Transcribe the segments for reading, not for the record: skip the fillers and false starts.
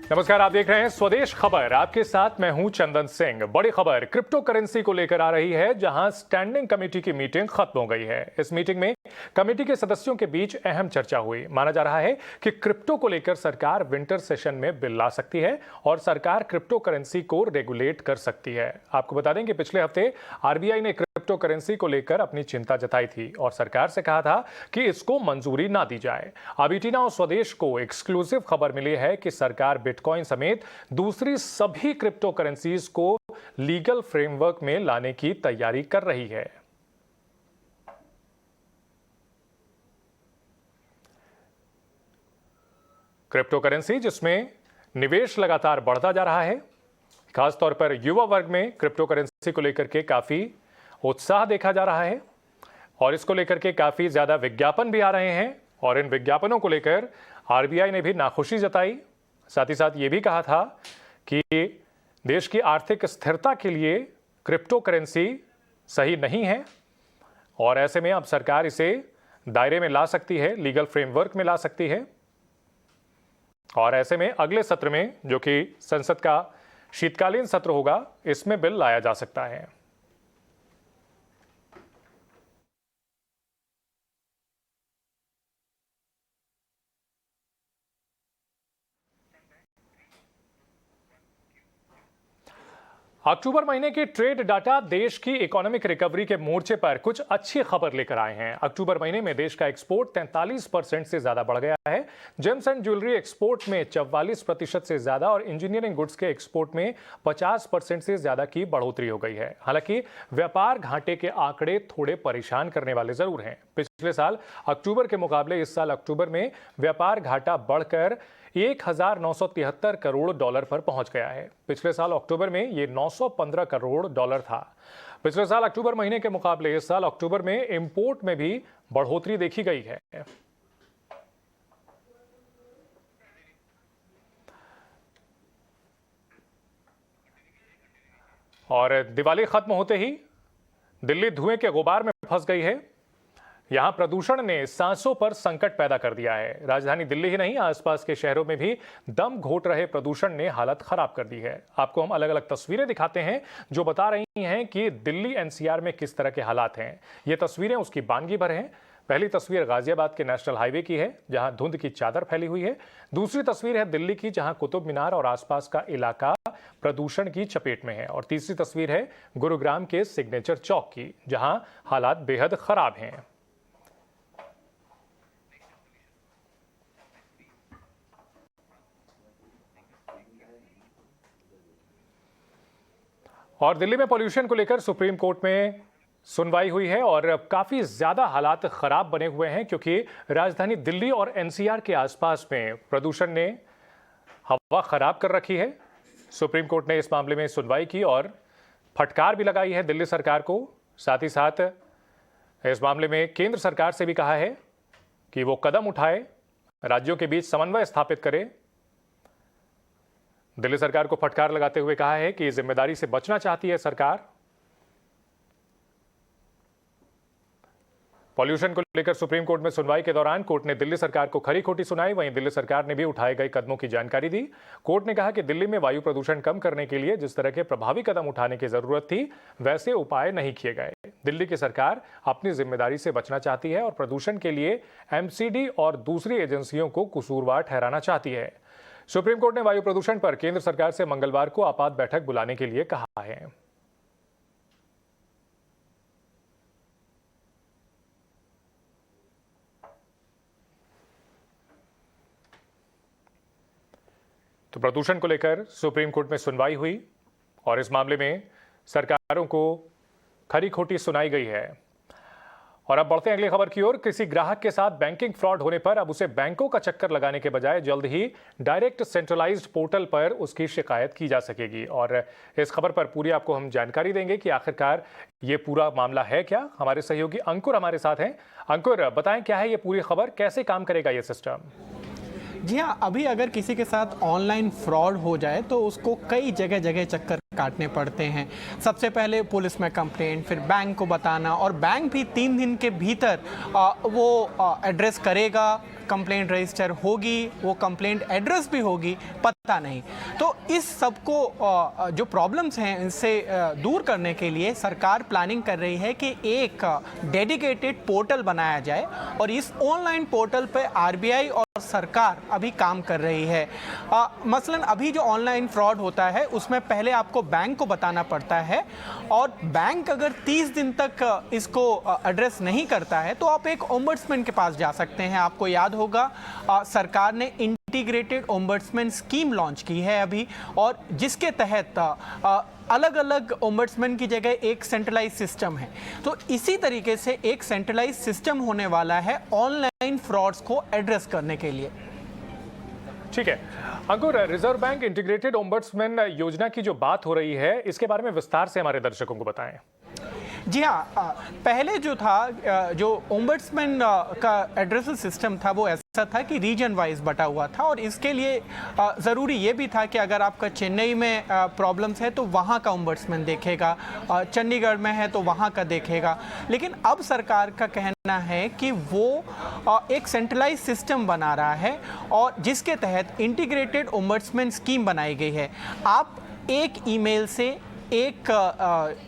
नमस्कार, आप देख रहे हैं स्वदेश खबर। आपके साथ मैं हूं चंदन सिंह। बड़ी खबर क्रिप्टो करेंसी को लेकर आ रही है, जहां स्टैंडिंग कमेटी की मीटिंग खत्म हो गई है। इस मीटिंग में कमेटी के सदस्यों के बीच अहम चर्चा हुई। माना जा रहा है कि क्रिप्टो को लेकर सरकार विंटर सेशन में बिल ला सकती है और सरकार क्रिप्टो करेंसी को रेगुलेट कर सकती है। आपको बता दें कि पिछले हफ्ते आरबीआई ने क्रिप्टो करेंसी को लेकर अपनी चिंता जताई थी और सरकार से कहा था कि इसको मंजूरी ना दी जाए। अब ईटीना और स्वदेश को एक्सक्लूसिव खबर मिली है कि सरकार बिटकॉइन समेत दूसरी सभी क्रिप्टो करेंसीज को लीगल फ्रेमवर्क में लाने की तैयारी कर रही है। क्रिप्टो करेंसी जिसमें निवेश लगातार बढ़ता जा रहा है, खासतौर पर युवा वर्ग में क्रिप्टो करेंसी को लेकर के काफी उत्साह देखा जा रहा है और इसको लेकर के काफी ज्यादा विज्ञापन भी आ रहे हैं और इन विज्ञापनों को लेकर आरबीआई ने भी नाखुशी जताई। साथ ही साथ ये भी कहा था कि देश की आर्थिक स्थिरता के लिए क्रिप्टो करेंसी सही नहीं है और ऐसे में अब सरकार इसे दायरे में ला सकती है, लीगल फ्रेमवर्क में ला सकती है और ऐसे में अगले सत्र में, जो कि संसद का शीतकालीन सत्र होगा, इसमें बिल लाया जा सकता है। अक्टूबर महीने के ट्रेड डाटा देश की इकोनॉमिक रिकवरी के मोर्चे पर कुछ अच्छी खबर लेकर आए हैं। अक्टूबर महीने में देश का एक्सपोर्ट 43% से ज्यादा बढ़ गया है। जेम्स एंड ज्वेलरी एक्सपोर्ट में 44% से ज्यादा और इंजीनियरिंग गुड्स के एक्सपोर्ट में 50% से ज्यादा की बढ़ोतरी हो गई है। हालांकि व्यापार घाटे के आंकड़े थोड़े परेशान करने वाले जरूर हैं। पिछले साल अक्टूबर के मुकाबले इस साल अक्टूबर में व्यापार घाटा बढ़कर 1973 करोड़ डॉलर पर पहुंच गया है। पिछले साल अक्टूबर में ये 915 करोड़ डॉलर था। पिछले साल अक्टूबर महीने के मुकाबले इस साल अक्टूबर में इंपोर्ट में भी बढ़ोतरी देखी गई है। और दिवाली खत्म होते ही दिल्ली धुएं के गुबार में फंस गई है। यहां प्रदूषण ने सांसों पर संकट पैदा कर दिया है। राजधानी दिल्ली ही नहीं, आसपास के शहरों में भी दम घोट रहे प्रदूषण ने हालत खराब कर दी है। आपको हम अलग अलग तस्वीरें दिखाते हैं जो बता रही हैं कि दिल्ली एनसीआर में किस तरह के हालात हैं। ये तस्वीरें उसकी बानगी भर हैं। पहली तस्वीर गाजियाबाद के नेशनल हाईवे की है, जहां धुंध की चादर फैली हुई है। दूसरी तस्वीर है दिल्ली की, जहां कुतुब मीनार और आसपास का इलाका प्रदूषण की चपेट में है। और तीसरी तस्वीर है गुरुग्राम के सिग्नेचर चौक की, जहां हालात बेहद खराब हैं। और दिल्ली में पॉल्यूशन को लेकर सुप्रीम कोर्ट में सुनवाई हुई है और काफी ज्यादा हालात खराब बने हुए हैं, क्योंकि राजधानी दिल्ली और एनसीआर के आसपास में प्रदूषण ने हवा खराब कर रखी है। सुप्रीम कोर्ट ने इस मामले में सुनवाई की और फटकार भी लगाई है दिल्ली सरकार को। साथ ही साथ इस मामले में केंद्र सरकार से भी कहा है कि वो कदम उठाए, राज्यों के बीच समन्वय स्थापित करे। दिल्ली सरकार को फटकार लगाते हुए कहा है कि जिम्मेदारी से बचना चाहती है सरकार। पॉल्यूशन को लेकर सुप्रीम कोर्ट में सुनवाई के दौरान कोर्ट ने दिल्ली सरकार को खरी खोटी सुनाई। वहीं दिल्ली सरकार ने भी उठाए गए कदमों की जानकारी दी। कोर्ट ने कहा कि दिल्ली में वायु प्रदूषण कम करने के लिए जिस तरह के प्रभावी कदम उठाने की जरूरत थी, वैसे उपाय नहीं किए गए। दिल्ली की सरकार अपनी जिम्मेदारी से बचना चाहती है और प्रदूषण के लिए एमसीडी और दूसरी एजेंसियों को कसूरवार ठहराना चाहती है। सुप्रीम कोर्ट ने वायु प्रदूषण पर केंद्र सरकार से मंगलवार को आपात बैठक बुलाने के लिए कहा है। तो प्रदूषण को लेकर सुप्रीम कोर्ट में सुनवाई हुई और इस मामले में सरकारों को खरी खोटी सुनाई गई है। और अब बढ़ते हैं अगली खबर की ओर। किसी ग्राहक के साथ बैंकिंग फ्रॉड होने पर अब उसे बैंकों का चक्कर लगाने के बजाय जल्द ही डायरेक्ट सेंट्रलाइज्ड पोर्टल पर उसकी शिकायत की जा सकेगी। और इस खबर पर पूरी आपको हम जानकारी देंगे कि आखिरकार ये पूरा मामला है क्या। हमारे सहयोगी अंकुर हमारे साथ हैं। अंकुर, बताएं क्या है ये पूरी खबर, कैसे काम करेगा ये सिस्टम? जी हाँ, अभी अगर किसी के साथ ऑनलाइन फ्रॉड हो जाए तो उसको कई जगह चक्कर काटने पड़ते हैं। सबसे पहले पुलिस में कंप्लेंट, फिर बैंक को बताना, और बैंक भी 3 दिन के भीतर वो एड्रेस करेगा, कंप्लेंट रजिस्टर होगी, वो कंप्लेंट एड्रेस भी होगी, पता नहीं। तो इस सब को जो प्रॉब्लम्स हैं इनसे दूर करने के लिए सरकार प्लानिंग कर रही है कि एक डेडिकेटेड पोर्टल बनाया जाए, और इस ऑनलाइन पोर्टल पे आरबीआई और सरकार अभी काम कर रही है। मसलन अभी जो ऑनलाइन फ्रॉड होता है उसमें पहले आपको बैंक को बताना पड़ता है, और बैंक अगर 30 दिन तक इसको एड्रेस नहीं करता है तो आप एक ओम्बड्समैन के पास जा सकते हैं। आपको याद होगा सरकार ने इंटीग्रेटेड ओम्बड्समैन स्कीम लॉन्च की है अभी, और जिसके तहत अलग अलग ओम्बड्समैन की जगह एक सेंट्रलाइज सिस्टम है। तो इसी तरीके से एक सेंट्रलाइज सिस्टम होने वाला है ऑनलाइन फ्रॉड्स को एड्रेस करने के लिए। ठीक है अंकुर, रिजर्व बैंक इंटीग्रेटेड ओम्बड्समैन योजना की जो बात हो रही है इसके बारे में विस्तार से हमारे दर्शकों को बताएं। जी हाँ, पहले जो था, जो ओम्बड्समैन का एड्रेसल सिस्टम था वो ऐसा था कि रीजन वाइज बटा हुआ था, और इसके लिए ज़रूरी ये भी था कि अगर आपका चेन्नई में प्रॉब्लम्स है तो वहाँ का ओम्बड्समैन देखेगा, चंडीगढ़ में है तो वहाँ का देखेगा। लेकिन अब सरकार का कहना है कि वो एक सेंट्रलाइज सिस्टम बना रहा है, और जिसके तहत इंटीग्रेटेड ओम्बड्समैन स्कीम बनाई गई है। आप एक ईमेल से, एक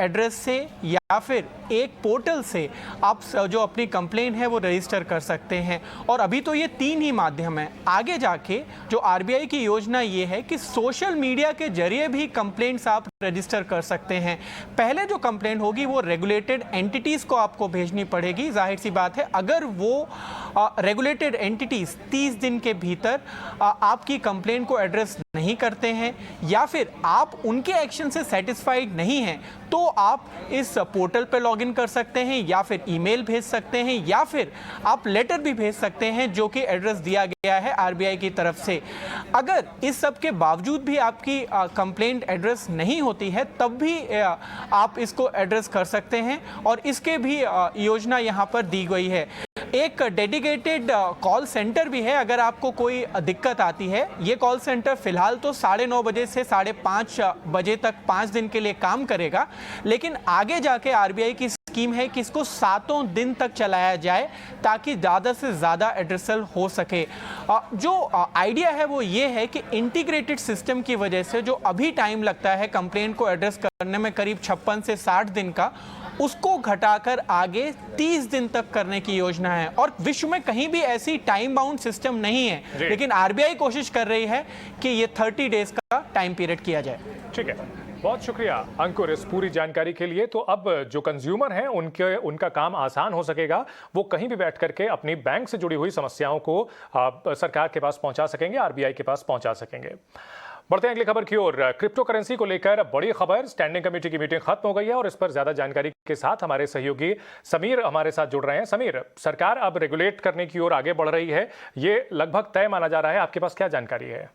एड्रेस से, या फिर एक पोर्टल से आप जो अपनी कंप्लेंट है वो रजिस्टर कर सकते हैं। और अभी तो ये 3 ही माध्यम है। आगे जाके जो आरबीआई की योजना ये है कि सोशल मीडिया के जरिए भी कंप्लेंट्स आप रजिस्टर कर सकते हैं। पहले जो कंप्लेंट होगी वो रेगुलेटेड एंटिटीज़ को आपको भेजनी पड़ेगी। जाहिर सी बात है, अगर वो रेगुलेटेड एंटिटीज़ 30 दिन के भीतर आपकी कंप्लेंट को एड्रेस नहीं करते हैं, या फिर आप उनके एक्शन से सेटिस्फाइड नहीं हैं, तो आप इस पोर्टल पर लॉगिन कर सकते हैं, या फिर ईमेल भेज सकते हैं, या फिर आप लेटर भी भेज सकते हैं जो कि एड्रेस दिया गया है आरबीआई की तरफ से। अगर इस सब के बावजूद भी आपकी कंप्लेंट एड्रेस नहीं होती है तब भी आप इसको एड्रेस कर सकते हैं, और इसके भी योजना यहाँ पर दी गई है। एक डेडिकेटेड कॉल सेंटर भी है अगर आपको कोई दिक्कत आती है। ये कॉल सेंटर फिलहाल तो 9:30 बजे से 5:30 बजे तक 5 दिन के लिए काम करेगा, लेकिन आगे जाके आरबीआई की स्कीम है कि इसको 7 दिन तक चलाया जाए ताकि ज़्यादा से ज़्यादा एड्रेसल हो सके। जो आइडिया है वो ये है कि इंटीग्रेटेड सिस्टम की वजह से जो अभी टाइम लगता है कंप्लेंट को एड्रेस करने में, करीब 56 से 60 दिन का, उसको घटाकर आगे 30 दिन तक करने की योजना है। और विश्व में कहीं भी ऐसी टाइम बाउंड सिस्टम नहीं है, लेकिन आरबीआई कोशिश कर रही है कि ये 30 डेज का टाइम पीरियड किया जाए। ठीक है, बहुत शुक्रिया अंकुर इस पूरी जानकारी के लिए। तो अब जो कंज्यूमर हैं उनका काम आसान हो सकेगा। वो कहीं भी बैठ करके अपनी बैंक से जुड़ी हुई समस्याओं को सरकार के पास पहुंचा सकेंगे, आरबीआई के पास पहुंचा सकेंगे। बढ़ते हैं अगली खबर की ओर। क्रिप्टो करेंसी को लेकर बड़ी खबर, स्टैंडिंग कमेटी की मीटिंग खत्म हो गई है और इस पर ज्यादा जानकारी के साथ हमारे सहयोगी समीर हमारे साथ जुड़ रहे हैं। समीर, सरकार अब रेगुलेट करने की ओर आगे बढ़ रही है, ये लगभग तय माना जा रहा है, आपके पास क्या जानकारी है?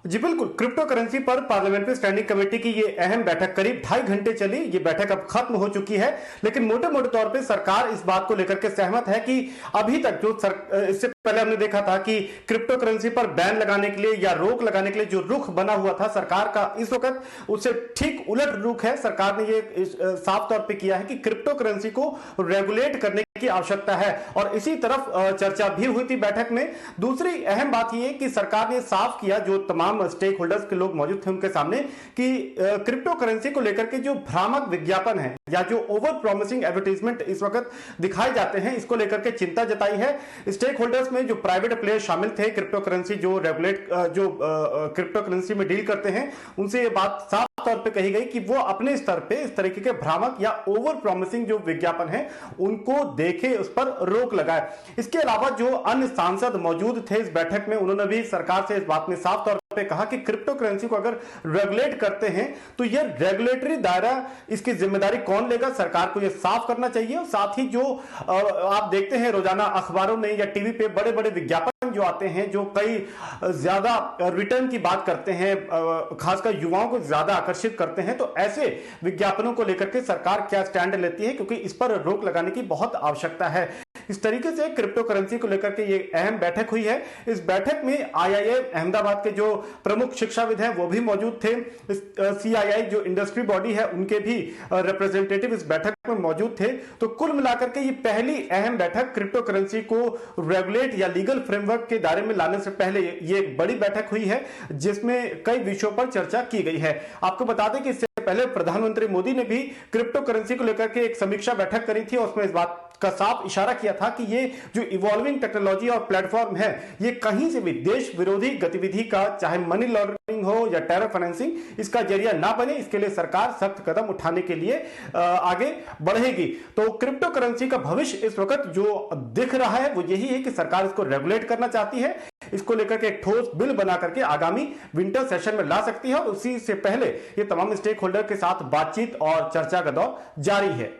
जी बिल्कुल, क्रिप्टो करेंसी पर पार्लियामेंट में स्टैंडिंग कमेटी की ये अहम बैठक करीब 2.5 घंटे चली। ये बैठक अब खत्म हो चुकी है, लेकिन मोटे मोटे तौर पे सरकार इस बात को लेकर के सहमत है कि अभी तक जो इससे पहले हमने देखा था कि क्रिप्टो करेंसी पर बैन लगाने के लिए या रोक लगाने के लिए जो रुख बना हुआ था सरकार का, इस वक्त उससे ठीक उलट रुख है। सरकार ने ये साफ तौर पे किया है कि क्रिप्टो करेंसी को रेगुलेट करने की आवश्यकता है, और इसी तरफ चर्चा भी हुई थी बैठक में। दूसरी अहम बात यह कि सरकार ने साफ किया, जो तमाम स्टेक होल्डर्स के लोग मौजूद थे उनके सामने, कि क्रिप्टो करेंसी को लेकर के जो भ्रामक विज्ञापन है या जो ओवर प्रॉमिसिंग एडवर्टाइजमेंट इस वक्त दिखाए जाते हैं, इसको लेकर के चिंता जताई है। स्टेक होल्डर्स में जो प्राइवेट प्लेयर शामिल थे, क्रिप्टो करेंसी जो क्रिप्टो करेंसी में डील करते हैं, उनसे ये बात साफ तौर पे कही गई कि वो अपने स्तर पे इस तरीके के भ्रामक या ओवर प्रॉमिसिंग जो विज्ञापन है उनको देखे, उस पर रोक लगाए। इसके अलावा जो अन्य सांसद मौजूद थे इस बैठक में, उन्होंने भी सरकार से इस बात में साफ तौर पे कहा कि क्रिप्टो करेंसी को अगर रेगुलेट करते हैं तो ये रेगुलेटरी दायरा, इसकी जिम्मेदारी कौन लेगा, सरकार को ये साफ करना चाहिए। और साथ ही जो आप देखते हैं रोजाना अखबारों में या टीवी पे बड़े बड़े विज्ञापन जो आते हैं, जो कई ज्यादा रिटर्न की बात करते हैं, खासकर युवाओं को ज्यादा आकर्षित करते हैं, तो ऐसे विज्ञापनों को लेकर के सरकार क्या स्टैंड लेती है, क्योंकि इस पर रोक लगाने की बहुत आवश्यकता है। इस तरीके से क्रिप्टो करेंसी को लेकर के ये अहम बैठक हुई है। इस बैठक में IIM अहमदाबाद के जो प्रमुख शिक्षाविद हैं वो भी मौजूद थे। CII जो इंडस्ट्री बॉडी है उनके भी रिप्रेजेंटेटिव इस बैठक में मौजूद थे। तो कुल मिलाकर के ये पहली अहम बैठक क्रिप्टो करेंसी को रेगुलेट या लीगल फ्रेमवर्क के दायरे में लाने से पहले ये एक बड़ी बैठक हुई है जिसमें कई विषयों पर चर्चा की गई है। आपको बता दें कि इससे पहले प्रधानमंत्री मोदी ने भी क्रिप्टो करेंसी को लेकर के एक समीक्षा बैठक करी थी और उसमें इस बात का साफ इशारा किया था कि ये जो इवॉल्विंग टेक्नोलॉजी और प्लेटफॉर्म है ये कहीं से भी देश विरोधी गतिविधि का, चाहे मनी लॉन्ड्रिंग हो या टेरर फाइनेंसिंग, इसका जरिया ना बने। इसके लिए सरकार सख्त कदम उठाने के लिए आगे बढ़ेगी। तो क्रिप्टो करेंसी का भविष्य इस वक्त जो दिख रहा है वो यही है कि सरकार इसको रेगुलेट करना चाहती है। इसको लेकर के एक ठोस बिल बना करके आगामी विंटर सेशन में ला सकती है और उसी से पहले ये तमाम स्टेक होल्डर के साथ बातचीत और चर्चा का दौर जारी है।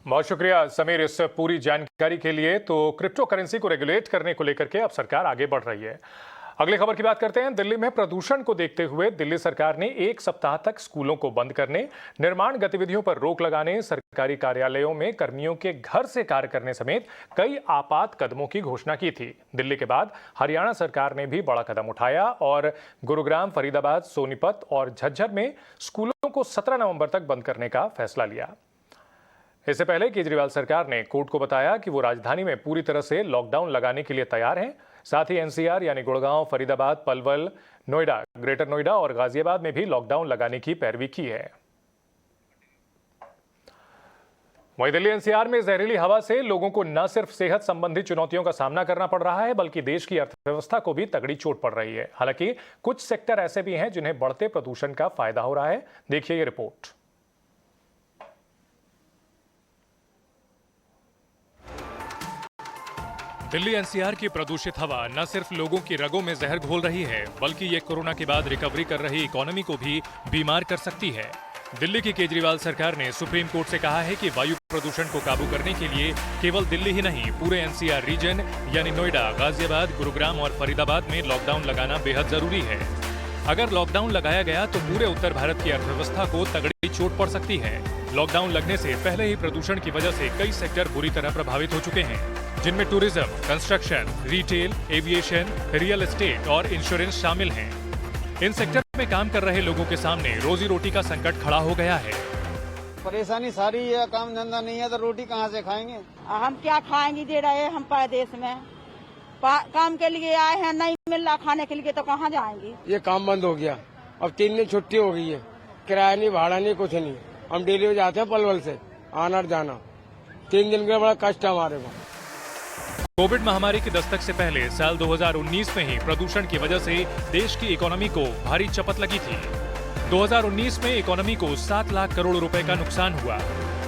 बहुत शुक्रिया समीर इस पूरी जानकारी के लिए। तो क्रिप्टो करेंसी को रेगुलेट करने को लेकर के अब सरकार आगे बढ़ रही है। अगली खबर की बात करते हैं। दिल्ली में प्रदूषण को देखते हुए दिल्ली सरकार ने 1 सप्ताह तक स्कूलों को बंद करने, निर्माण गतिविधियों पर रोक लगाने, सरकारी कार्यालयों में कर्मियों के घर से कार्य करने समेत कई आपात कदमों की घोषणा की थी। दिल्ली के बाद हरियाणा सरकार ने भी बड़ा कदम उठाया और गुरुग्राम, फरीदाबाद, सोनीपत और झज्जर में स्कूलों को 17 नवंबर तक बंद करने का फैसला लिया। इससे पहले केजरीवाल सरकार ने कोर्ट को बताया कि वो राजधानी में पूरी तरह से लॉकडाउन लगाने के लिए तैयार हैं। साथ ही NCR यानी गुड़गांव, फरीदाबाद, पलवल, नोएडा, ग्रेटर नोएडा और गाजियाबाद में भी लॉकडाउन लगाने की पैरवी की है। वहीं दिल्ली NCR में जहरीली हवा से लोगों को न सिर्फ सेहत संबंधी चुनौतियों का सामना करना पड़ रहा है बल्कि देश की अर्थव्यवस्था को भी तगड़ी चोट पड़ रही है। हालांकि कुछ सेक्टर ऐसे भी हैं जिन्हें बढ़ते प्रदूषण का फायदा हो रहा है। देखिए ये रिपोर्ट। दिल्ली NCR की प्रदूषित हवा न सिर्फ लोगों की रगों में जहर घोल रही है बल्कि ये कोरोना के बाद रिकवरी कर रही इकोनॉमी को भी बीमार कर सकती है। दिल्ली की केजरीवाल सरकार ने सुप्रीम कोर्ट से कहा है कि वायु प्रदूषण को काबू करने के लिए केवल दिल्ली ही नहीं पूरे NCR रीजन यानी नोएडा, गाजियाबाद, गुरुग्राम और फरीदाबाद में लॉकडाउन लगाना बेहद जरूरी है। अगर लॉकडाउन लगाया गया तो पूरे उत्तर भारत की अर्थव्यवस्था को तगड़ी चोट पड़ सकती है। लॉकडाउन लगने से पहले ही प्रदूषण की वजह से कई सेक्टर बुरी तरह प्रभावित हो चुके हैं, जिनमें tourism, construction, retail, aviation, real estate और इंश्योरेंस शामिल हैं। इन सेक्टर में काम कर रहे लोगों के सामने रोजी रोटी का संकट खड़ा हो गया है। परेशानी सारी है, काम धंधा नहीं है तो रोटी कहाँ से खाएंगे? हम क्या खाएंगे? दे रहे हैं हम परदेश में काम के लिए आए हैं, नहीं मिल रहा खाने के लिए तो कहाँ जाएंगे? ये काम बंद हो गया, अब 3 दिन छुट्टी हो गई है, किराया नहीं, भाड़ा नहीं, कुछ नहीं। हम डेली जाते हैं पलवल से आना जाना, 3 दिन का बड़ा कष्ट है हमारे को। कोविड महामारी की दस्तक से पहले साल 2019 में ही प्रदूषण की वजह से देश की इकोनॉमी को भारी चपत लगी थी। 2019 में इकोनॉमी को 7 लाख करोड़ रुपए का नुकसान हुआ।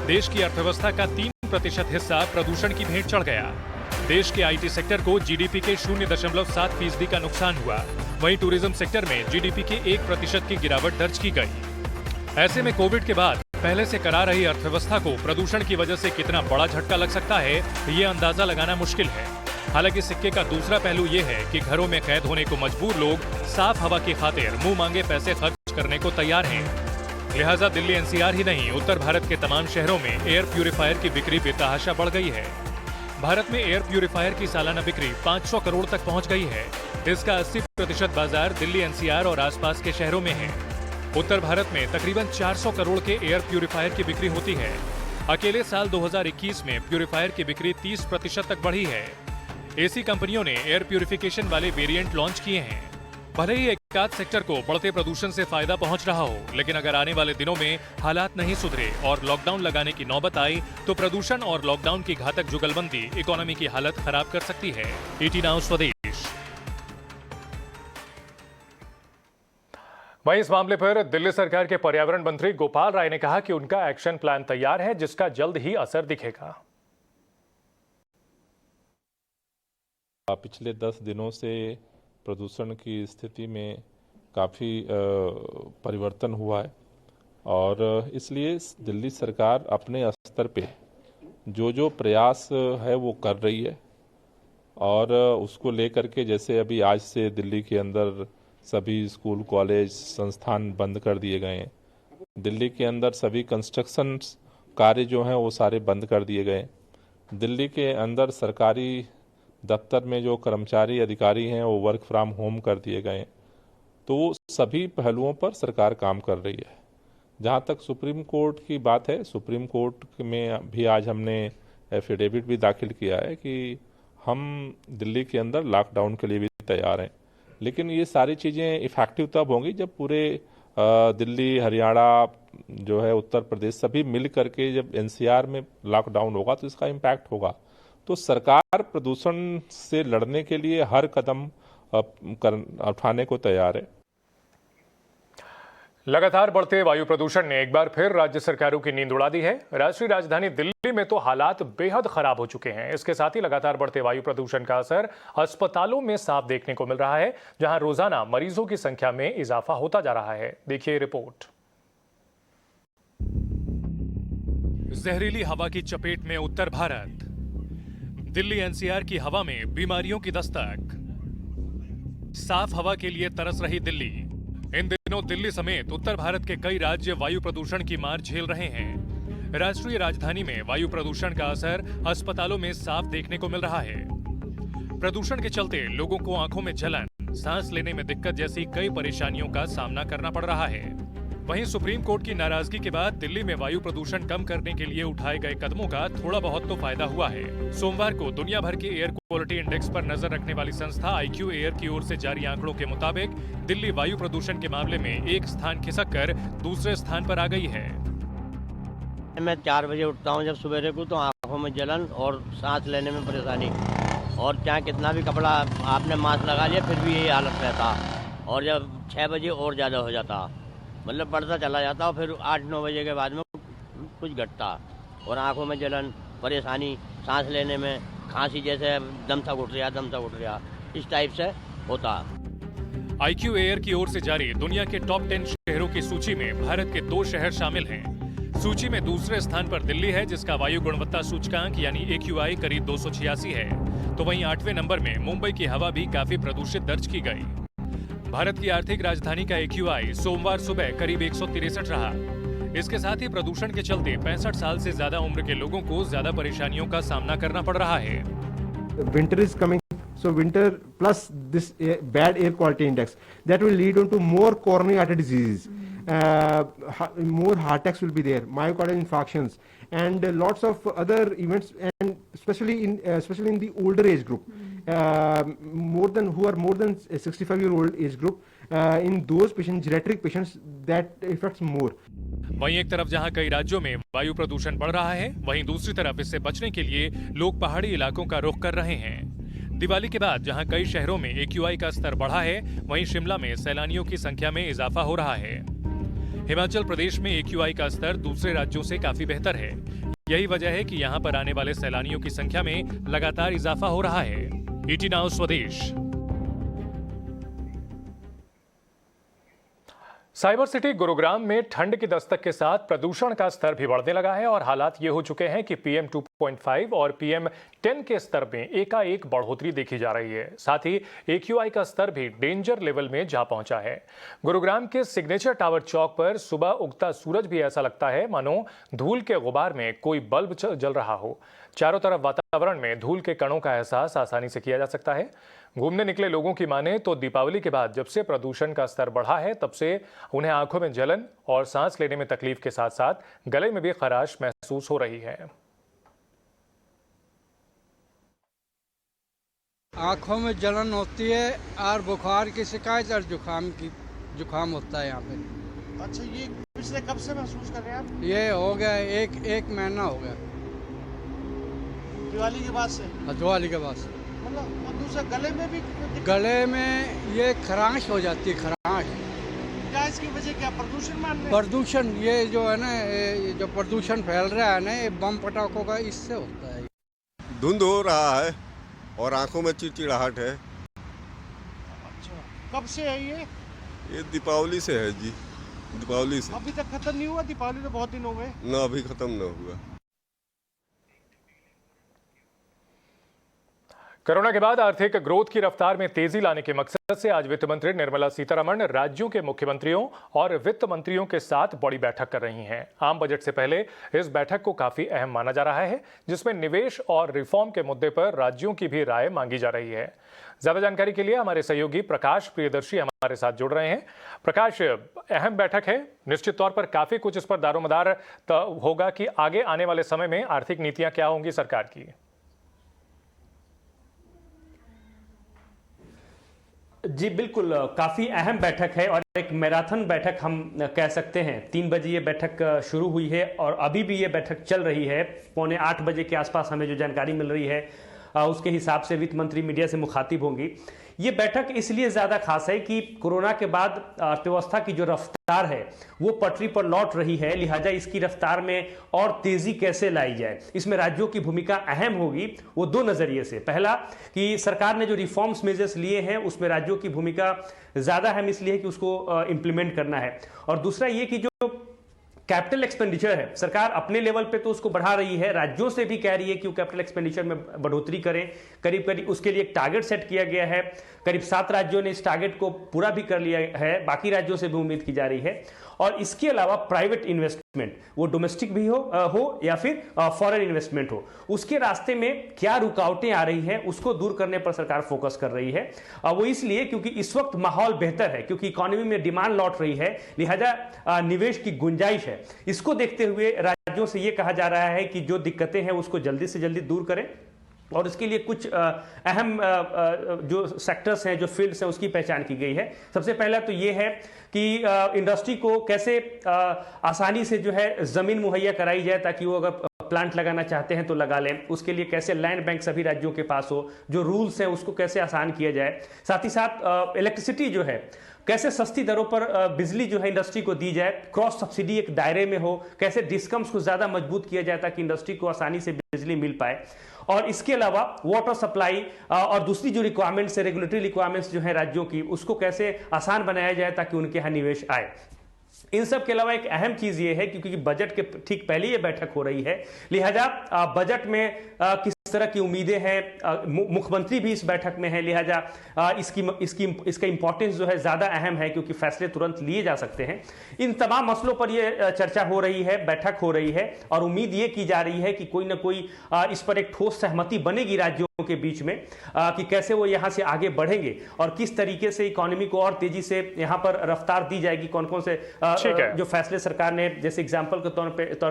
देश की अर्थव्यवस्था का 3% हिस्सा प्रदूषण की भेंट चढ़ गया। देश के IT सेक्टर को GDP के 0.7% का नुकसान हुआ। वहीं टूरिज्म सेक्टर में GDP के 1% की गिरावट दर्ज की गई। ऐसे में कोविड के बाद पहले से करा रही अर्थव्यवस्था को प्रदूषण की वजह से कितना बड़ा झटका लग सकता है, ये अंदाजा लगाना मुश्किल है। हालांकि सिक्के का दूसरा पहलू ये है कि घरों में कैद होने को मजबूर लोग साफ हवा की खातिर मुंह मांगे पैसे खर्च करने को तैयार हैं। लिहाजा दिल्ली NCR ही नहीं, उत्तर भारत के तमाम शहरों में एयर प्यूरिफायर की बिक्री बेतहाशा बढ़ गई है। भारत में एयर प्यूरिफायर की सालाना बिक्री 500 करोड़ तक पहुंच गई है। इसका 80% बाजार दिल्ली NCR और आसपास के शहरों में है। उत्तर भारत में तकरीबन 400 करोड़ के एयर प्यूरिफायर की बिक्री होती है। अकेले साल 2021 में प्यूरिफायर की बिक्री 30% तक बढ़ी है। AC कंपनियों ने एयर प्यूरिफिकेशन वाले वेरिएंट लॉन्च किए हैं। भले ही एकाध सेक्टर को बढ़ते प्रदूषण से फायदा पहुंच रहा हो, लेकिन अगर आने वाले दिनों में हालात नहीं सुधरे और लॉकडाउन लगाने की नौबत आई तो प्रदूषण और लॉकडाउन की घातक जुगलबंदी इकोनॉमी की हालत खराब कर सकती है। ET नाउ स्वदेश। वहीं इस मामले पर दिल्ली सरकार के पर्यावरण मंत्री गोपाल राय ने कहा कि उनका एक्शन प्लान तैयार है, जिसका जल्द ही असर दिखेगा। पिछले 10 दिनों से प्रदूषण की स्थिति में काफ़ी परिवर्तन हुआ है और इसलिए दिल्ली सरकार अपने स्तर पे जो प्रयास है वो कर रही है और उसको लेकर के जैसे अभी आज से दिल्ली के अंदर सभी स्कूल, कॉलेज, संस्थान बंद कर दिए गए हैं। दिल्ली के अंदर सभी कंस्ट्रक्शन कार्य जो हैं वो सारे बंद कर दिए गए। दिल्ली के अंदर सरकारी दफ्तर में जो कर्मचारी अधिकारी हैं वो वर्क फ्रॉम होम कर दिए गए, तो सभी पहलुओं पर सरकार काम कर रही है। जहाँ तक सुप्रीम कोर्ट की बात है, सुप्रीम कोर्ट में भी आज हमने एफिडेविट भी दाखिल किया है कि हम दिल्ली के अंदर लॉकडाउन के लिए भी तैयार हैं, लेकिन ये सारी चीज़ें इफ़ेक्टिव तब होंगी जब पूरे दिल्ली, हरियाणा जो है, उत्तर प्रदेश, सभी मिल करके जब एनसीआर में लॉकडाउन होगा तो इसका इम्पैक्ट होगा। तो सरकार प्रदूषण से लड़ने के लिए हर कदम उठाने को तैयार है। लगातार बढ़ते वायु प्रदूषण ने एक बार फिर राज्य सरकारों की नींद उड़ा दी है। राष्ट्रीय राजधानी दिल्ली में तो हालात बेहद खराब हो चुके हैं। इसके साथ ही लगातार बढ़ते वायु प्रदूषण का असर अस्पतालों में साफ देखने को मिल रहा है, जहां रोजाना मरीजों की संख्या में इजाफा होता जा रहा है। देखिए रिपोर्ट। जहरीली हवा की चपेट में उत्तर भारत। दिल्ली एनसीआर की हवा में बीमारियों की दस्तक। साफ हवा के लिए तरस रही दिल्ली। इन दिनों दिल्ली समेत उत्तर भारत के कई राज्य वायु प्रदूषण की मार झेल रहे हैं। राष्ट्रीय राजधानी में वायु प्रदूषण का असर अस्पतालों में साफ देखने को मिल रहा है। प्रदूषण के चलते लोगों को आंखों में जलन, सांस लेने में दिक्कत जैसी कई परेशानियों का सामना करना पड़ रहा है। वहीं सुप्रीम कोर्ट की नाराजगी के बाद दिल्ली में वायु प्रदूषण कम करने के लिए उठाए गए कदमों का थोड़ा बहुत तो फायदा हुआ है। सोमवार को दुनिया भर के एयर क्वालिटी इंडेक्स पर नजर रखने वाली संस्था IQ एयर की ओर से जारी आंकड़ों के मुताबिक दिल्ली वायु प्रदूषण के मामले में एक स्थान खिसक कर दूसरे स्थान पर आ गई है। मैं 4 बजे उठता हूँ जब सवेरे को, तो आंखों में जलन और सांस लेने में परेशानी, और चाहे कितना भी कपड़ा आपने मास्क लगा लिया फिर भी यही हालत रहता, और जब 6 बजे और ज़्यादा हो जाता, मतलब बढ़ता चला जाता, और फिर 8-9 बजे के बाद में कुछ घटता, और आंखों में जलन, परेशानी, सांस लेने में खांसी, जैसे दम सा घुट रहा, इस टाइप से होता। IQ एयर की ओर से जारी दुनिया के टॉप 10 शहरों की सूची में भारत के 2 शहर शामिल हैं। सूची में दूसरे स्थान पर दिल्ली है, जिसका वायु गुणवत्ता सूचकांक यानी AQI करीब 286 है, तो वहीं 8वें नंबर में मुंबई की हवा भी काफी प्रदूषित दर्ज की गई। भारत की आर्थिक राजधानी का AQI सोमवार सुबह करीब 163 रहा। इसके साथ ही प्रदूषण के चलते 65 साल से ज्यादा उम्र के लोगों को ज्यादा परेशानियों का सामना करना पड़ रहा है। Winter is coming, so winter plus this bad air quality index that will lead on to more coronary artery diseases, more heart attacks will be there, myocardial infarctions, and lots of other events, and especially in the older age group, more than 65-year-old age group, in those patients, geriatric patients, that affects more. वहीं एक तरफ जहां कई राज्यों में वायु प्रदूषण बढ़ रहा है, वहीं दूसरी तरफ इससे बचने के लिए लोग पहाड़ी इलाकों का रुख कर रहे हैं। दिवाली के बाद जहां कई शहरों में AQI का स्तर बढ़ा है, वहीं शिमला में सैलानियों की संख्या में इजाफा हो रहा है। हिमाचल प्रदेश में AQI का स्तर दूसरे राज्यों से काफी बेहतर है। यही वजह है कि यहां पर आने वाले सैलानियों की संख्या में लगातार इजाफा हो रहा है। ET नाउ स्वदेश। साइबर सिटी गुरुग्राम में ठंड की दस्तक के साथ प्रदूषण का स्तर भी बढ़ने लगा है और हालात ये हो चुके हैं कि PM 2.5 और PM 10 के स्तर में एकाएक बढ़ोतरी देखी जा रही है। साथ ही AQI का स्तर भी डेंजर लेवल में जा पहुंचा है। गुरुग्राम के सिग्नेचर टावर चौक पर सुबह उगता सूरज भी ऐसा लगता है मानो धूल के गुबार में कोई बल्ब जल रहा हो। चारों तरफ वातावरण में धूल के कणों का एहसास आसानी से किया जा सकता है। घूमने निकले लोगों की माने तो दीपावली के बाद जब से प्रदूषण का स्तर बढ़ा है, तब से उन्हें आंखों में जलन और सांस लेने में तकलीफ के साथ साथ गले में भी खराश महसूस हो रही है। आंखों में जलन होती है और बुखार की शिकायत और जुकाम होता है यहाँ पे। अच्छा, ये पिछले कब से महसूस कर रहे हैं आप? ये हो गया एक महीना हो गया। दिवाली के बाद से? दिवाली के बाद से। मतलब और दूसरा गले में भी? गले में ये खराश हो जाती है, खराश। क्या इसकी वजह क्या? प्रदूषण मान रहे हैं? प्रदूषण, ये जो है ना, जो प्रदूषण फैल रहा है ना, ये बम पटाखों का, इससे होता है। धुंध हो रहा है और आंखों में चिड़चिड़ाहट है। अच्छा, कब से है ये दीपावली से है जी, दीपावली से। अभी तक खत्म नहीं हुआ? दीपावली तो बहुत दिन हो गए ना, अभी खत्म ना हुआ। कोरोना के बाद आर्थिक ग्रोथ की रफ्तार में तेजी लाने के मकसद से आज वित्त मंत्री निर्मला सीतारमण राज्यों के मुख्यमंत्रियों और वित्त मंत्रियों के साथ बड़ी बैठक कर रही हैं। आम बजट से पहले इस बैठक को काफी अहम माना जा रहा है, जिसमें निवेश और रिफॉर्म के मुद्दे पर राज्यों की भी राय मांगी जा रही है। ज्यादा जानकारी के लिए हमारे सहयोगी प्रकाश प्रियदर्शी हमारे साथ जुड़ रहे हैं। प्रकाश, अहम बैठक है, निश्चित तौर पर काफी कुछ इस पर दारोमदार होगा कि आगे आने वाले समय में आर्थिक नीतियां क्या होंगी सरकार की। जी बिल्कुल, काफ़ी अहम बैठक है और एक मैराथन बैठक हम कह सकते हैं। 3 बजे ये बैठक शुरू हुई है और अभी भी ये बैठक चल रही है। 7:45 बजे के आसपास हमें जो जानकारी मिल रही है उसके हिसाब से वित्त मंत्री मीडिया से मुखातिब होंगी। ये बैठक इसलिए ज़्यादा खास है कि कोरोना के बाद अर्थव्यवस्था की जो रफ्तार है वो पटरी पर लौट रही है, लिहाजा इसकी रफ्तार में और तेज़ी कैसे लाई जाए, इसमें राज्यों की भूमिका अहम होगी। वो 2 नज़रिए से, पहला कि सरकार ने जो रिफॉर्म्स मेजर्स लिए हैं उसमें राज्यों की भूमिका ज़्यादा अहम इसलिए है कि उसको इम्प्लीमेंट करना है, और दूसरा ये कि जो कैपिटल एक्सपेंडिचर है सरकार अपने लेवल पे तो उसको बढ़ा रही है, राज्यों से भी कह रही है कि वो कैपिटल एक्सपेंडिचर में बढ़ोतरी करें। करीब करीब उसके लिए एक टारगेट सेट किया गया है। करीब 7 राज्यों ने इस टारगेट को पूरा भी कर लिया है, बाकी राज्यों से भी उम्मीद की जा रही है। और इसके अलावा प्राइवेट इन्वेस्टमेंट, वो डोमेस्टिक भी हो या फिर फॉरेन इन्वेस्टमेंट हो, उसके रास्ते में क्या रुकावटें आ रही हैं उसको दूर करने पर सरकार फोकस कर रही है। वो इसलिए क्योंकि इस वक्त माहौल बेहतर है, क्योंकि इकोनॉमी में डिमांड लौट रही है, लिहाजा निवेश की गुंजाइश है। इसको देखते हुए राज्यों से यह कहा जा रहा है कि जो दिक्कतें हैं उसको जल्दी से जल्दी दूर करें, और इसके लिए कुछ अहम जो सेक्टर्स हैं, जो फील्ड्स हैं, उसकी पहचान की गई है। सबसे पहला तो ये है कि इंडस्ट्री को कैसे आसानी से जो है ज़मीन मुहैया कराई जाए ताकि वो अगर प्लांट लगाना चाहते हैं तो लगा लें। उसके लिए कैसे लैंड बैंक सभी राज्यों के पास हो, जो रूल्स हैं उसको कैसे आसान किया जाए। साथ ही साथ इलेक्ट्रिसिटी जो है कैसे सस्ती दरों पर बिजली जो है इंडस्ट्री को दी जाए, क्रॉस सब्सिडी एक दायरे में हो, कैसे डिस्कम्स को ज़्यादा मजबूत किया जाए ताकि इंडस्ट्री को आसानी से बिजली मिल पाए। और इसके अलावा वाटर सप्लाई और दूसरी जो रिक्वायरमेंट्स है, रेगुलेटरी रिक्वायरमेंट्स जो है राज्यों की, उसको कैसे आसान बनाया जाए ताकि उनके यहाँ निवेश आए। इन सब के अलावा एक अहम चीज ये है क्योंकि बजट के ठीक पहले ये बैठक हो रही है, लिहाजा बजट में किस तरह की उम्मीदें हैं, मुख्यमंत्री भी इस बैठक में है, लिहाजा इसका इंपॉर्टेंस जो है ज्यादा अहम है क्योंकि फैसले तुरंत लिए जा सकते हैं। इन तमाम मसलों पर यह चर्चा हो रही है, बैठक हो रही है, और उम्मीद ये की जा रही है कि कोई ना कोई इस पर एक ठोस सहमति बनेगी राज्यों के बीच में कि कैसे वो यहाँ से आगे बढ़ेंगे और किस तरीके से इकोनॉमी को और तेजी से यहाँ पर रफ्तार दी जाएगी। कौन कौन से जो फैसले सरकार ने, जैसे एग्जांपल के तौर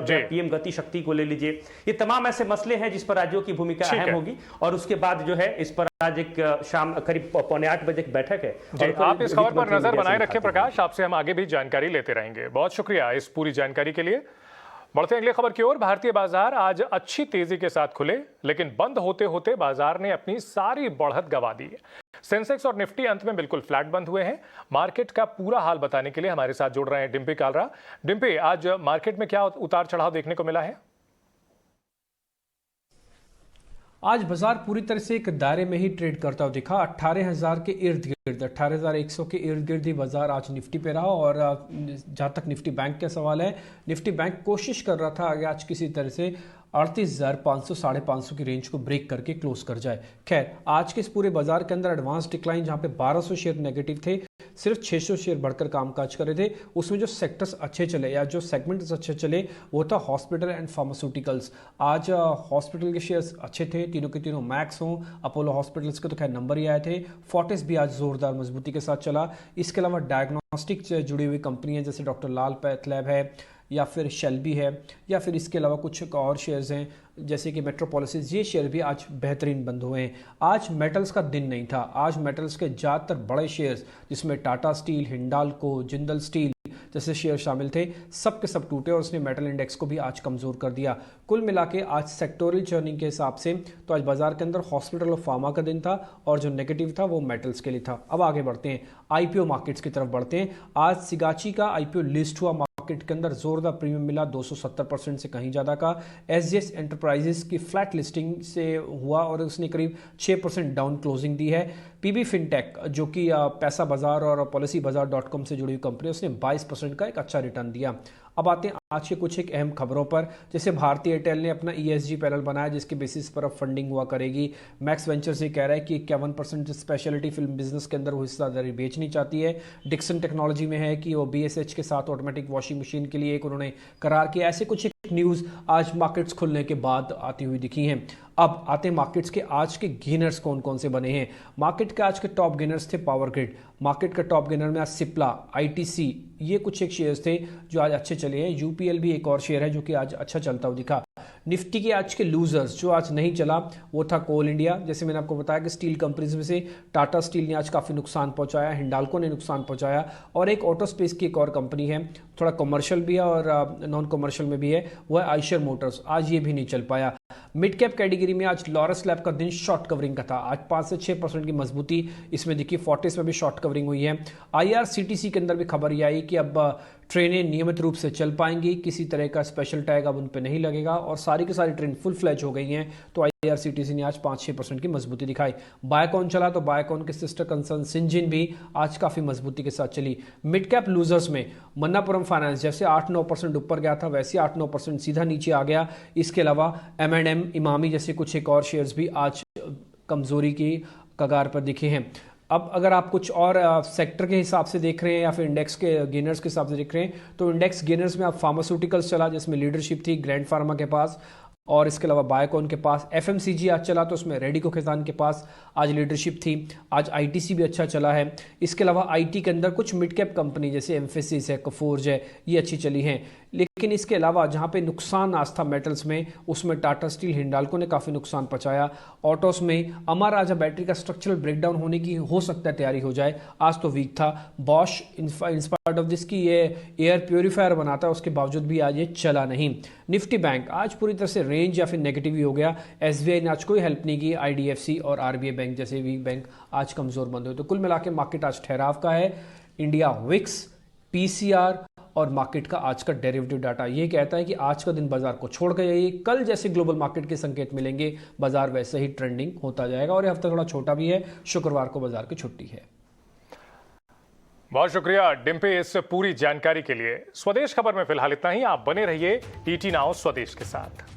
पे पीएम गति शक्ति को ले लीजिए, ये तमाम ऐसे मसले हैं जिस पर राज्यों की भूमिका अहम होगी। और उसके बाद जो है इस पर आज एक शाम करीब 7:45 बजे की बैठक है। आप इस खबर पर नजर बनाए रखें प्रकाश, आपसे हम आगे भी जानकारी लेते रहेंगे। बहुत शुक्रिया इस पूरी जानकारी के लिए। बढ़ते हैं अगली खबर की ओर। भारतीय बाजार आज अच्छी तेजी के साथ खुले, लेकिन बंद होते होते बाजार ने अपनी सारी बढ़त गंवा दी। सेंसेक्स और निफ्टी अंत में बिल्कुल फ्लैट बंद हुए हैं। मार्केट का पूरा हाल बताने के लिए हमारे साथ जुड़ रहे हैं डिम्पी कालरा। डिम्पी, आज मार्केट में क्या उतार चढ़ाव देखने को मिला है? आज बाजार पूरी तरह से एक दायरे में ही ट्रेड करता हुआ दिखा। 18,000 के इर्द गिर्द, 18,100 के इर्द गिर्द ही बाजार आज निफ्टी पे रहा। और जहां तक निफ्टी बैंक का सवाल है, निफ्टी बैंक कोशिश कर रहा था आगे आज किसी तरह से 38,500 550 की रेंज को ब्रेक करके क्लोज कर जाए। खैर, आज के इस पूरे बाजार के अंदर एडवांस डिक्लाइन जहां पे 1200 शेयर नेगेटिव थे, सिर्फ 600 शेयर बढ़कर कामकाज कर रहे थे। उसमें जो सेक्टर्स अच्छे चले या जो सेगमेंट्स अच्छे चले वो था हॉस्पिटल एंड फार्मास्यूटिकल्स। आज हॉस्पिटल के शेयर्स अच्छे थे, तीनों के तीनों मैक्स हों, अपोलो हॉस्पिटल्स के तो खैर नंबर ही आए थे। फोर्टिस भी आज जोरदार मजबूती के साथ चला। इसके अलावा डायग्नोस्टिक से जुड़ी हुई कंपनियां जैसे डॉक्टर लाल पैथ है या फिर शेल्बी है या फिर इसके अलावा कुछ और शेयर्स हैं जैसे कि मेट्रोपॉलिसिस, ये शेयर भी आज बेहतरीन बंद हुए हैं। आज मेटल्स का दिन नहीं था। आज मेटल्स के ज़्यादातर बड़े शेयर्स जिसमें टाटा स्टील, हिंडाल्को, जिंदल स्टील जैसे शेयर शामिल थे, सब के सब टूटे और उसने मेटल इंडेक्स को भी आज कमज़ोर कर दिया। कुल मिला के आज सेक्टोरल चर्निंग के हिसाब से तो आज बाजार के अंदर हॉस्पिटल और फार्मा का दिन था और जो नेगेटिव था वो मेटल्स के लिए था। अब आगे बढ़ते हैं, आईपीओ मार्केट्स की तरफ बढ़ते हैं। आज सिगाची का आईपीओ लिस्ट हुआ, मार्केट के अंदर जोरदार प्रीमियम मिला 270% से कहीं ज़्यादा का। एसजीएस एंटरप्राइजेस की फ्लैट लिस्टिंग से हुआ और उसने करीब 6% डाउन क्लोजिंग दी है। पीबी फिनटेक जो कि पैसा बाजार और पॉलिसी बाजार .com से जुड़ी हुई कंपनी, उसने 22% का एक अच्छा रिटर्न दिया। अब आते हैं आज के कुछ एक अहम खबरों पर। जैसे भारतीय एयरटेल ने अपना ESG पैनल बनाया जिसके बेसिस पर अब फंडिंग हुआ करेगी। मैक्स वेंचर्स ये कह रहा है कि 51% स्पेशलिटी फिल्म बिजनेस के अंदर वो हिस्सेदारी बेचनी चाहती है। डिक्सन टेक्नोलॉजी में है कि वो BSH के साथ ऑटोमेटिक वॉशिंग मशीन के लिए एक उन्होंने करार किया। ऐसे कुछ एक न्यूज़ आज मार्केट्स खुलने के बाद आती हुई दिखी हैं। अब आते हैं मार्केट्स के आज के गेनर्स कौन कौन से बने हैं। मार्केट के आज के टॉप गेनर्स थे पावर ग्रिड। मार्केट का टॉप गेनर में आज सिप्ला, ITC ये कुछ एक शेयर्स थे जो आज अच्छे चले हैं। UPL भी एक और शेयर है जो कि आज अच्छा चलता हुआ दिखा। निफ्टी के आज के लूजर्स जो आज नहीं चला वो था कोल इंडिया। जैसे मैंने आपको बताया कि स्टील कंपनीज में से टाटा स्टील ने आज काफ़ी नुकसान पहुंचाया, हिंडाल्को ने नुकसान पहुंचाया, और एक ऑटो स्पेस की एक और कंपनी है, थोड़ा कमर्शियल भी है और नॉन कमर्शियल में भी है, वो है आइशर मोटर्स। आज ये भी नहीं चल पाया। मिड कैप कैटेगरी में आज लॉरस लैब का दिन शॉर्ट कवरिंग का था। आज 5 से 6% की मजबूती इसमें दिखी। फोर्टिस में भी शॉर्ट कवरिंग हुई है। IRCTC के अंदर भी खबर ये आई कि अब ट्रेनें नियमित रूप से चल पाएंगी, किसी तरह का स्पेशल टैग अब उन पर नहीं लगेगा और सारी की सारी ट्रेन फुल फ्लैज हो गई हैं। तो IRCTC ने आज 5-6% की मजबूती दिखाई। बायोकॉन चला तो बायोकॉन के सिस्टर कंसर्न सिंजिन भी आज काफ़ी मजबूती के साथ चली। मिड कैप लूजर्स में मन्नापुरम फाइनेंस जैसे 8-9% ऊपर गया था वैसे 8-9% सीधा नीचे आ गया। इसके अलावा M&M, इमामी जैसे कुछ एक और शेयर्स भी आज कमजोरी की कगार पर दिखे हैं। अब अगर आप कुछ और सेक्टर के हिसाब से देख रहे हैं या फिर इंडेक्स के गेनर्स के हिसाब से देख रहे हैं तो इंडेक्स गेनर्स में आप फार्मास्यूटिकल्स चला जिसमें लीडरशिप थी ग्रैंड फार्मा के पास, और इसके अलावा बायोकॉन के पास। FMCG आज चला तो उसमें रेडिको खैतान के पास आज लीडरशिप थी। आज ITC भी अच्छा चला है। इसके अलावा IT के अंदर कुछ मिड कैप कंपनी जैसे एम्फेसिस है, कफोर्ज है, ये अच्छी चली हैं। लेकिन इसके अलावा जहाँ पे नुकसान आज था मेटल्स में, उसमें टाटा स्टील, हिंडाल्को ने काफ़ी नुकसान पहुँचाया। ऑटोस में अमर राजा बैटरी का स्ट्रक्चरल ब्रेकडाउन होने की हो सकता है तैयारी हो जाए, आज तो वीक था। बॉश इंस्पायर्ड ऑफ दिस की ये एयर प्योरीफायर बनाता है, उसके बावजूद भी आज ये चला नहीं। निफ्टी बैंक आज पूरी तरह से रेंज या फिर नेगेटिव ही हो गया। SBI ने आज कोई हेल्प नहीं की। IDFC और RBI बैंक जैसे वीक बैंक आज कमजोर बंद हुए। तो कुल मिला के मार्केट आज ठहराव का है। इंडिया विक्स, PCR और मार्केट का आज का डेरिवेटिव डाटा ये कहता है कि आज का दिन बाजार को छोड़ के जाइए। कल जैसे ग्लोबल मार्केट के संकेत मिलेंगे बाजार वैसे ही ट्रेंडिंग होता जाएगा। और ये हफ्ता थोड़ा छोटा भी है, शुक्रवार को बाजार की छुट्टी है। बहुत शुक्रिया डिम्पी इस पूरी जानकारी के लिए। स्वदेश खबर में फिलहाल इतना ही। आप बने रहिए ET नाउ स्वदेश के साथ।